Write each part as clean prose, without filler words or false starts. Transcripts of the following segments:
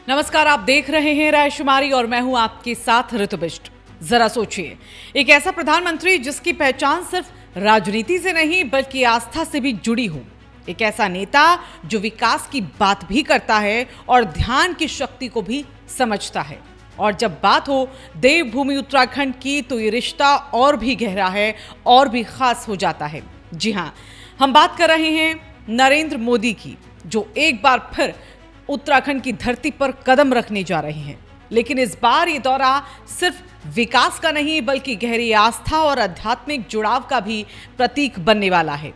नमस्कार, आप देख रहे हैं रायशुमारी और मैं हूं आपके साथ ऋतु बिष्ट। जरा सोचिए, एक ऐसा प्रधानमंत्री जिसकी पहचान सिर्फ राजनीति से नहीं बल्कि आस्था से भी जुड़ी हो। एक ऐसा नेता जो विकास की बात भी करता है और ध्यान की शक्ति को भी समझता है। और जब बात हो देवभूमि उत्तराखंड की तो ये रिश्ता और भी गहरा है और भी खास हो जाता है। जी हाँ, हम बात कर रहे हैं नरेंद्र मोदी की, जो एक बार फिर उत्तराखंड की धरती पर कदम रखने जा रहे हैं। लेकिन इस बार ये दौरा सिर्फ विकास का नहीं बल्कि गहरी आस्था और आध्यात्मिक जुड़ाव का भी प्रतीक बनने वाला है।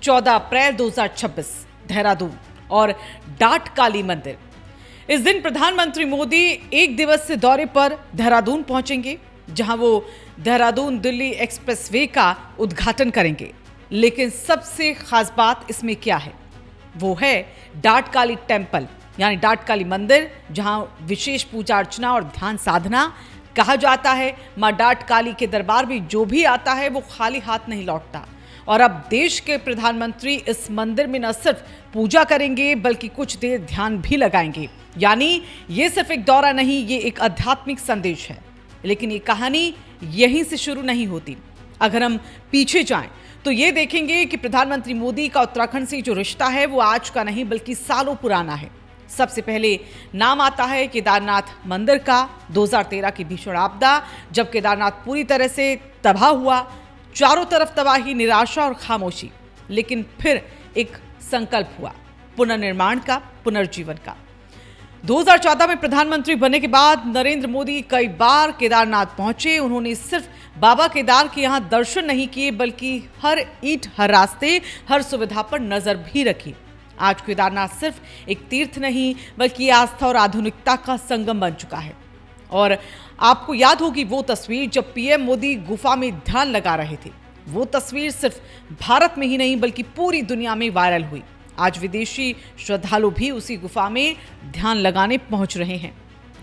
14 अप्रैल 2026 देहरादून और डाट काली मंदिर। इस दिन प्रधानमंत्री मोदी एक दिवसीय दौरे पर देहरादून पहुंचेंगे, जहां वो देहरादून दिल्ली एक्सप्रेसवे का उद्घाटन करेंगे। लेकिन सबसे खास बात इसमें क्या है, वो है डाट काली टेम्पल यानी डाट काली मंदिर, जहां विशेष पूजा अर्चना और ध्यान साधना। कहा जाता है मां डाट काली के दरबार में जो भी आता है वो खाली हाथ नहीं लौटता। और अब देश के प्रधानमंत्री इस मंदिर में न सिर्फ पूजा करेंगे बल्कि कुछ देर ध्यान भी लगाएंगे। यानी ये सिर्फ एक दौरा नहीं, ये एक आध्यात्मिक संदेश है। लेकिन ये कहानी यहीं से शुरू नहीं होती। अगर हम पीछे जाएं तो ये देखेंगे कि प्रधानमंत्री मोदी का उत्तराखंड से जो रिश्ता है वो आज का नहीं बल्कि सालों पुराना है। सबसे पहले नाम आता है केदारनाथ मंदिर का। 2013 की भीषण आपदा, जब केदारनाथ पूरी तरह से तबाह हुआ, चारों तरफ तबाही, निराशा और खामोशी। लेकिन फिर एक संकल्प हुआ, पुनर्निर्माण का, पुनर्जीवन का। 2014 में प्रधानमंत्री बनने के बाद नरेंद्र मोदी कई बार केदारनाथ पहुंचे। उन्होंने सिर्फ बाबा केदार के यहाँ दर्शन नहीं किए बल्कि हर ईंट, हर रास्ते, हर सुविधा पर नजर भी रखी। आज केदारनाथ सिर्फ एक तीर्थ नहीं बल्कि आस्था और आधुनिकता का संगम बन चुका है। और आपको याद होगी वो तस्वीर जब पीएम मोदी गुफा में ध्यान लगा रहे थे। वो तस्वीर सिर्फ भारत में ही नहीं बल्कि पूरी दुनिया में वायरल हुई। आज विदेशी श्रद्धालु भी उसी गुफा में ध्यान लगाने पहुंच रहे हैं।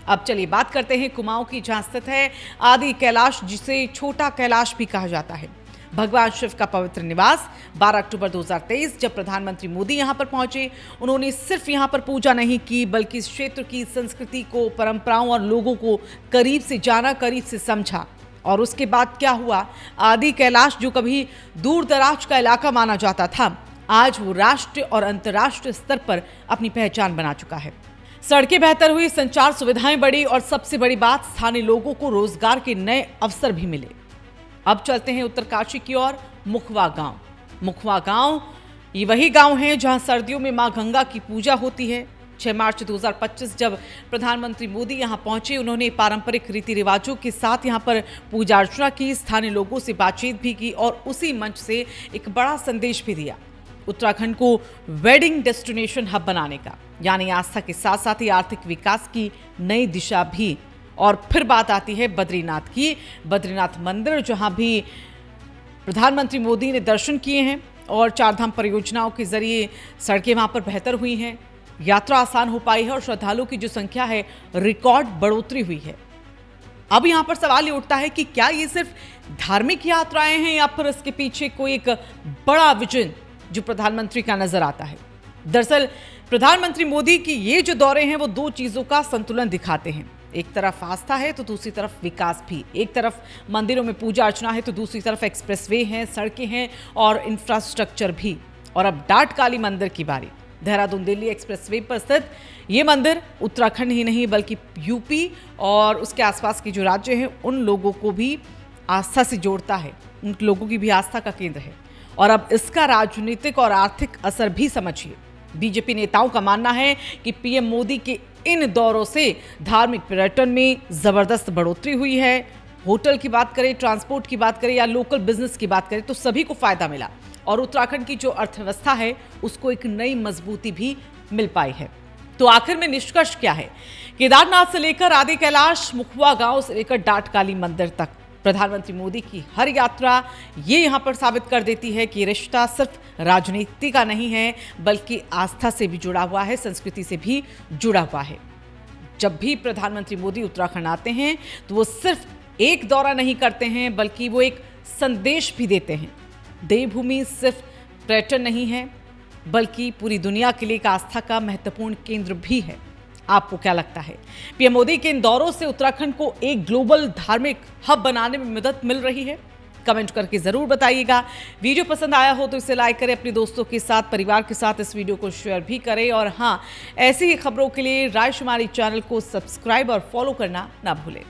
अब चलिए बात करते हैं कुमाऊं की, जहां स्थित है आदि कैलाश, जिसे छोटा कैलाश भी कहा जाता है। भगवान शिव का पवित्र निवास। 12 अक्टूबर 2023 जब प्रधानमंत्री मोदी यहां पर पहुंचे, उन्होंने सिर्फ यहां पर पूजा नहीं की बल्कि इस क्षेत्र की संस्कृति को, परंपराओं और लोगों को करीब से जाना, करीब से समझा। और उसके बाद क्या हुआ, आदि कैलाश जो कभी दूर दराज का इलाका माना जाता था, आज वो राष्ट्रीय और अंतर्राष्ट्रीय स्तर पर अपनी पहचान बना चुका है। सड़कें बेहतर हुई, संचार सुविधाएं बढ़ी और सबसे बड़ी बात, स्थानीय लोगों को रोजगार के नए अवसर भी मिले। अब चलते हैं उत्तरकाशी की ओर, मुखवा गांव। मुखवा गांव ये वही गांव है जहां सर्दियों में मां गंगा की पूजा होती है। 6 मार्च 2025 जब प्रधानमंत्री मोदी यहां पहुंचे, उन्होंने पारंपरिक रीति रिवाजों के साथ यहां पर पूजा अर्चना की, स्थानीय लोगों से बातचीत भी की और उसी मंच से एक बड़ा संदेश भी दिया, उत्तराखंड को वेडिंग डेस्टिनेशन हब बनाने का। यानी आस्था के साथ साथ ही आर्थिक विकास की नई दिशा भी। और फिर बात आती है बद्रीनाथ की। बद्रीनाथ मंदिर, जहां भी प्रधानमंत्री मोदी ने दर्शन किए हैं और चारधाम परियोजनाओं के जरिए सड़कें वहां पर बेहतर हुई हैं, यात्रा आसान हो पाई है और श्रद्धालुओं की जो संख्या है रिकॉर्ड बढ़ोतरी हुई है। अब यहां पर सवाल ये उठता है कि क्या ये सिर्फ धार्मिक यात्राएं हैं या फिर इसके पीछे कोई एक बड़ा विजन जो प्रधानमंत्री का नजर आता है। दरअसल प्रधानमंत्री मोदी की ये जो दौरे हैं वो दो चीजों का संतुलन दिखाते हैं। एक तरफ आस्था है तो दूसरी तरफ विकास भी। एक तरफ मंदिरों में पूजा अर्चना है तो दूसरी तरफ एक्सप्रेसवे हैं, सड़कें हैं और इंफ्रास्ट्रक्चर भी। और अब डाट काली मंदिर की बारी। देहरादून दिल्ली एक्सप्रेसवे पर स्थित ये मंदिर उत्तराखंड ही नहीं बल्कि यूपी और उसके आसपास के जो राज्य हैं उन लोगों को भी आस्था से जोड़ता है, उन लोगों की भी आस्था का केंद्र है। और अब इसका राजनीतिक और आर्थिक असर भी समझिए। बीजेपी नेताओं का मानना है कि पीएम मोदी के इन दौरों से धार्मिक पर्यटन में जबरदस्त बढ़ोतरी हुई है। होटल की बात करें, ट्रांसपोर्ट की बात करें या लोकल बिजनेस की बात करें तो सभी को फायदा मिला और उत्तराखंड की जो अर्थव्यवस्था है उसको एक नई मजबूती भी मिल पाई है। तो आखिर में निष्कर्ष क्या है, केदारनाथ से लेकर आदि कैलाश, मुखवा गांव से लेकर डाट काली मंदिर तक प्रधानमंत्री मोदी की हर यात्रा ये यहां पर साबित कर देती है कि रिश्ता सिर्फ राजनीति का नहीं है बल्कि आस्था से भी जुड़ा हुआ है, संस्कृति से भी जुड़ा हुआ है। जब भी प्रधानमंत्री मोदी उत्तराखंड आते हैं तो वो सिर्फ एक दौरा नहीं करते हैं बल्कि वो एक संदेश भी देते हैं। देवभूमि सिर्फ पर्यटन नहीं है बल्कि पूरी दुनिया के लिए एक आस्था का महत्वपूर्ण केंद्र भी है। आपको क्या लगता है, पीएम मोदी के इन दौरों से उत्तराखंड को एक ग्लोबल धार्मिक हब बनाने में मदद मिल रही है? कमेंट करके जरूर बताइएगा। वीडियो पसंद आया हो तो इसे लाइक करें, अपने दोस्तों के साथ, परिवार के साथ इस वीडियो को शेयर भी करें। और हाँ, ऐसी ही खबरों के लिए रायशुमारी चैनल को सब्सक्राइब और फॉलो करना ना भूलें।